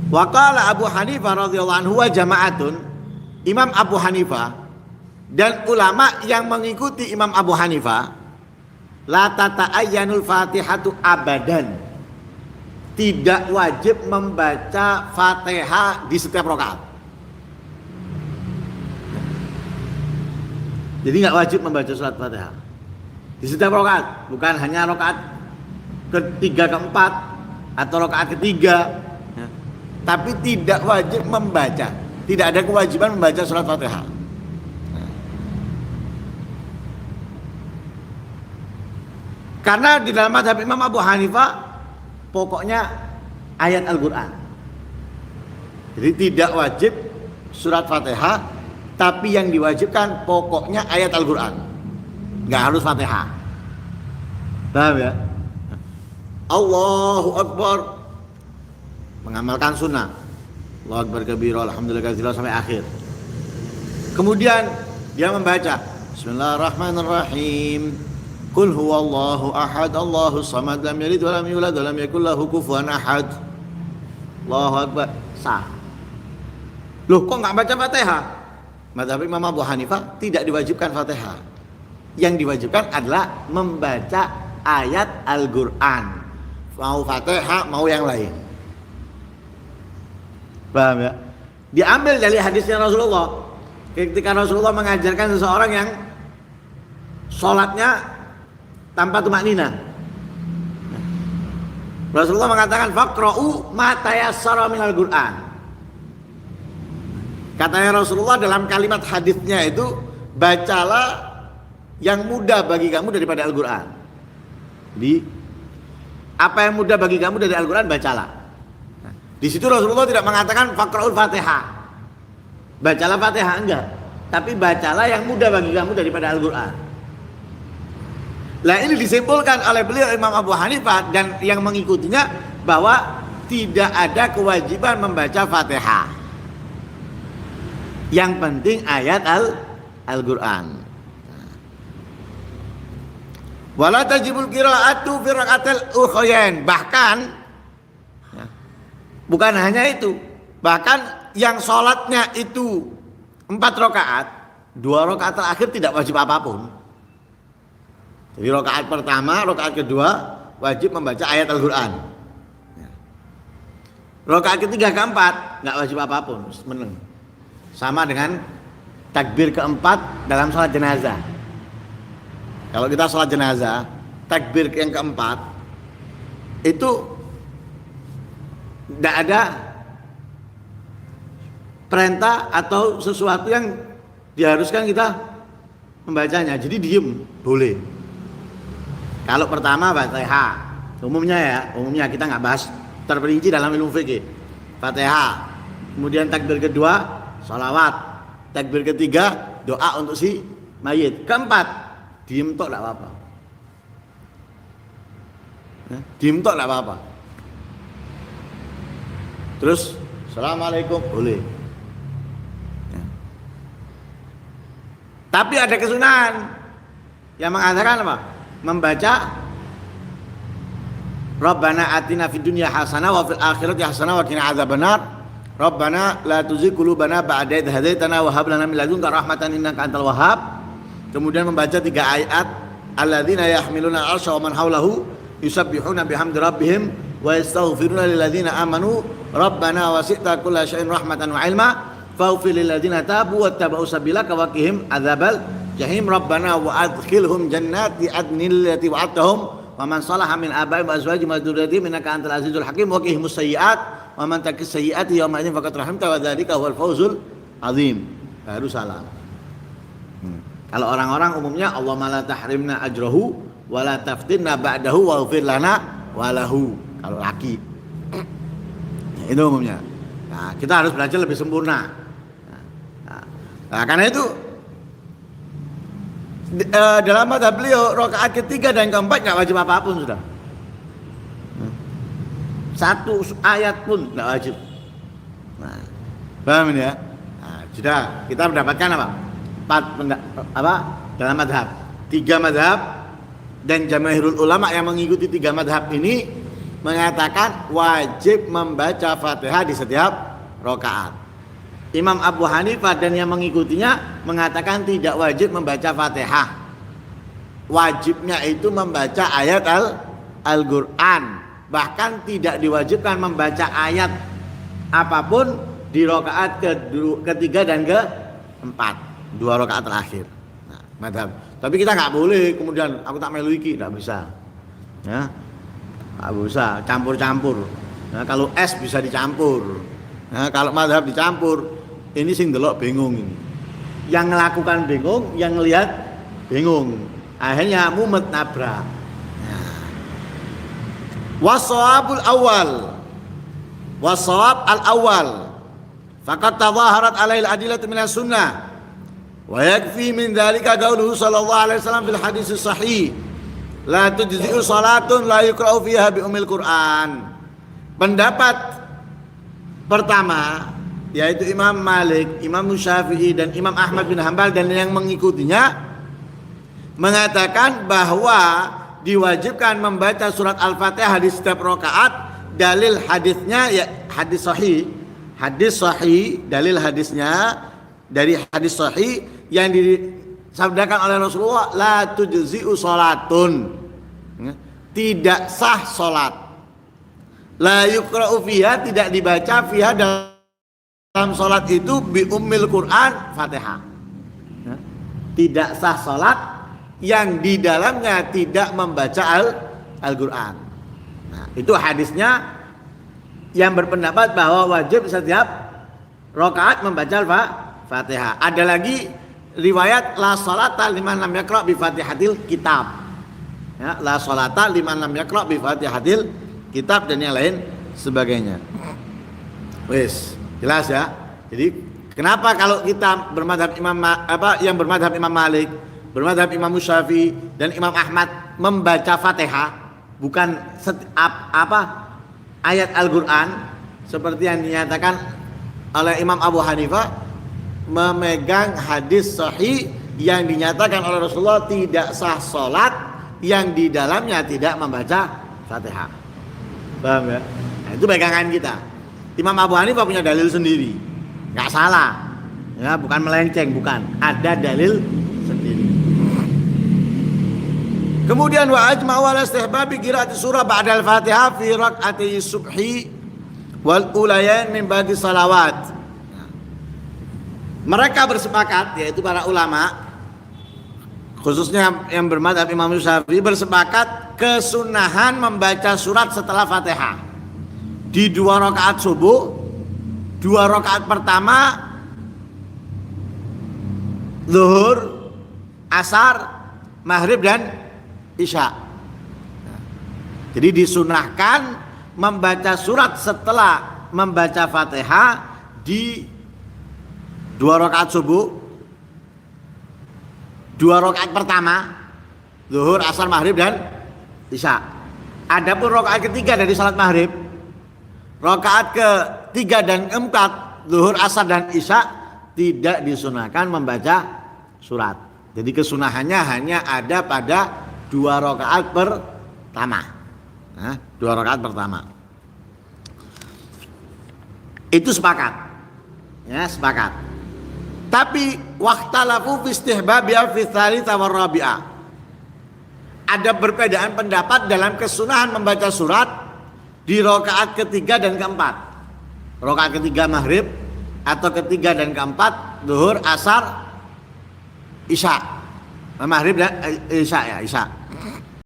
Wa qala Abu Hanifah radhiyallahu anhu wa jama'atun, Imam Abu Hanifah dan ulama yang mengikuti Imam Abu Hanifah, la tata'ayyanul Fatihatu abadan, tidak wajib membaca Fatihah di setiap rakaat. Jadi nggak wajib membaca surat Fatihah di setiap rakaat, bukan hanya rakaat ketiga keempat atau rakaat ketiga, tapi tidak wajib membaca, tidak ada kewajiban membaca surat Fatihah. Karena di dalam mazhab Imam Abu Hanifah pokoknya ayat Al-Quran. Jadi tidak wajib surat Fatihah, tapi yang diwajibkan pokoknya ayat Al-Quran, nggak harus Fatihah. Paham ya? Allahu Akbar, mengamalkan sunnah. Allahu Akbar kabira, alhamdulillah katsira sampai akhir. Kemudian dia membaca Bismillahirrahmanirrahim. Qul huwallahu ahad, Allahus samad, lam yalid wa lam yulad wa lam yakul lahu kufuwan ahad. Allahu Akbar. Sah. Loh, kok enggak baca Fatihah? Mazhab Imam Abu Hanifah tidak diwajibkan Fatihah. Yang diwajibkan adalah membaca ayat Al-Qur'an. Mau Fatihah, mau yang lain. Paham ya? Diambil dari hadisnya Rasulullah. Ketika Rasulullah mengajarkan seseorang yang sholatnya tanpa tumakninah, Rasulullah mengatakan faqra'u ma tayassara minal Qur'an. Katanya Rasulullah dalam kalimat hadisnya itu, bacalah yang mudah bagi kamu daripada Al-Qur'an. Jadi apa yang mudah bagi kamu dari Al-Qur'an bacalah. Di situ Rasulullah tidak mengatakan faqra'ul Fatihah, bacalah Fatihah, enggak, tapi bacalah yang mudah bagi kamu daripada Al-Qur'an. Nah, ini disimpulkan oleh beliau Imam Abu Hanifah dan yang mengikutinya bahwa tidak ada kewajiban membaca Fatihah. Yang penting ayat Al-Qur'an. Wala tajibul qira'atu fi raka'atil ukhrayain. Bahkan bukan hanya itu, bahkan yang sholatnya itu 4 rakaat, 2 rakaat terakhir tidak wajib apapun. Jadi rakaat pertama, rakaat kedua wajib membaca ayat Al-Qur'an. Rakaat ketiga keempat nggak wajib apapun, meneng. Sama dengan takbir keempat dalam sholat jenazah. Kalau kita sholat jenazah, takbir yang keempat itu tidak ada perintah atau sesuatu yang diharuskan kita membacanya. Jadi diem, boleh. Kalau pertama Fatihah, umumnya kita nggak bahas terperinci dalam ilmu fikih. Fatihah, kemudian takbir kedua sholawat, takbir ketiga doa untuk si mayit, keempat diem tok nggak apa-apa. Diem tok nggak apa-apa. Terus assalamualaikum boleh. Tapi ada kesunahan yang mengatakan apa? Membaca Rabbana atina fid dunya hasanah wa fil akhirati hasanah wa qina adzabannar. Rabbana la tuzigh qulubana ba'da idh hadaitana wa hab lana min ladunka rahmatan innaka antal wahhab. Kemudian membaca 3 ayat alladzina yahmiluna al-'arsha wa man hawlahu yusabbihuna bihamdi rabbihim wa yastaghfiruna lil ladzina amanu Rabbana wasi'ta kulla syai'in rahmatan wa 'ilma faghfir lil ladzina tabu wattaba'u sabilaka wa qihim adzabal jahim. Rabbana wa adkhilhum jannati adnil lati wa'adtahum wa man salaha min aba'ihim wa azwajihim wa dzurriyyatihim innaka antal azizul hakim wa qihimus sayyi'at wa man taqis sayyi'ati yawma idzin faqad rahimta wa dzalika huwal fawzul azim. Baru salam. Kalau orang-orang umumnya Allahumma la tahrimna ajrahu wa la taftinna ba'dahu wa ighfir lana wa lahu. Kalau laki itu umumnya. Nah, kita harus belajar lebih sempurna. Nah, karena itu dalam mazhab beliau rakaat ketiga dan keempat nggak wajib apapun sudah. 1 ayat pun nggak wajib. Nah, paham ini ya? Nah, sudah kita mendapatkan apa? 4 dalam mazhab, 3 mazhab dan jamaahirul ulama yang mengikuti 3 mazhab ini mengatakan wajib membaca Fatihah di setiap rakaat. Imam Abu Hanifah dan yang mengikutinya mengatakan tidak wajib membaca Fatihah. Wajibnya itu membaca ayat Al-Qur'an. Bahkan tidak diwajibkan membaca ayat apapun di rakaat ketiga dan keempat, 2 rakaat terakhir. Nah, madhab. Tapi kita nggak boleh kemudian aku tak melu iki, nggak bisa. Ya, nggak bisa campur-campur. Nah, kalau es bisa dicampur. Nah, kalau madhab dicampur, ini sing delok bingung ini. Yang melakukan bingung, yang ngelihat bingung. Akhirnya mumet nabrak. Wasawabul awal, wasawab al awal. Fakat tadhaharat alaihi al-adillatu minas sunnah. Wa yakfi min dzalika qauluhu sallallahu alaihi wasallam fil hadis sahih. La tujzi'u salatun la yuqra'u fiha bi ummil Qur'an. Pendapat pertama yaitu Imam Malik, Imam Syafi'i dan Imam Ahmad bin Hanbal dan yang mengikutinya mengatakan bahwa diwajibkan membaca surat Al-Fatihah di setiap rakaat. Dalil hadisnya ya hadis sahih, dalil hadisnya dari hadis sahih yang disabdakan oleh Rasulullah, la tujzi'u salatun, tidak sah salat, la yuqra'u fiha, tidak dibaca fiha dalam salat itu bi ummil Qur'an, Fatihah. Tidak sah salat yang di dalamnya tidak membaca Al-Qur'an. Nah, itu hadisnya yang berpendapat bahwa wajib setiap rakaat membaca Al-Fatihah. Ada lagi riwayat la salata liman lam yaqra bi Fatihatil kitab. Ya, la salata liman lam yaqra bi Fatihatil kitab dan yang lain sebagainya. Wis, jelas ya. Jadi kenapa kalau kita bermadhab yang bermadhab Imam Malik, bermadhab Imam Syafi'i dan Imam Ahmad membaca Fatihah bukan ayat Al-Qur'an seperti yang dinyatakan oleh Imam Abu Hanifah, memegang hadis sahih yang dinyatakan oleh Rasulullah tidak sah salat yang di dalamnya tidak membaca Fatihah. Paham ya? Nah, itu pegangan kita. Imam Abu Hanifah punya dalil sendiri, nggak salah ya, bukan melenceng, bukan, ada dalil sendiri. Kemudian wa ajma'u ala istihbabi qira'ati surah ba'da al-Fatihah fi raq'ati subhi wal ulayain min ba'di salawat. Mereka bersepakat, yaitu para ulama khususnya yang bermadzhab Imam Syafi'i, bersepakat kesunahan membaca surat setelah Fatihah di 2 rakaat subuh, 2 rakaat pertama zuhur, asar, maghrib dan isya. Jadi disunahkan membaca surat setelah membaca Fatihah di 2 rakaat subuh, 2 rakaat pertama zuhur, asar, maghrib dan isya. Adapun rakaat ketiga dari salat maghrib, rakaat ketiga dan keempat zuhur, asar dan isya tidak disunahkan membaca surat. Jadi kesunahannya hanya ada pada 2 rakaat pertama. 2 rakaat pertama. Itu sepakat. Ya, sepakat. Tapi waqtalafu fi istihbabiha fi tsalitsah war rabi'ah. Ada perbedaan pendapat dalam kesunahan membaca surat di rakaat ketiga dan keempat. Rakaat ketiga maghrib atau ketiga dan keempat zuhur, asar, isya. Maghrib dan isya ya, isya.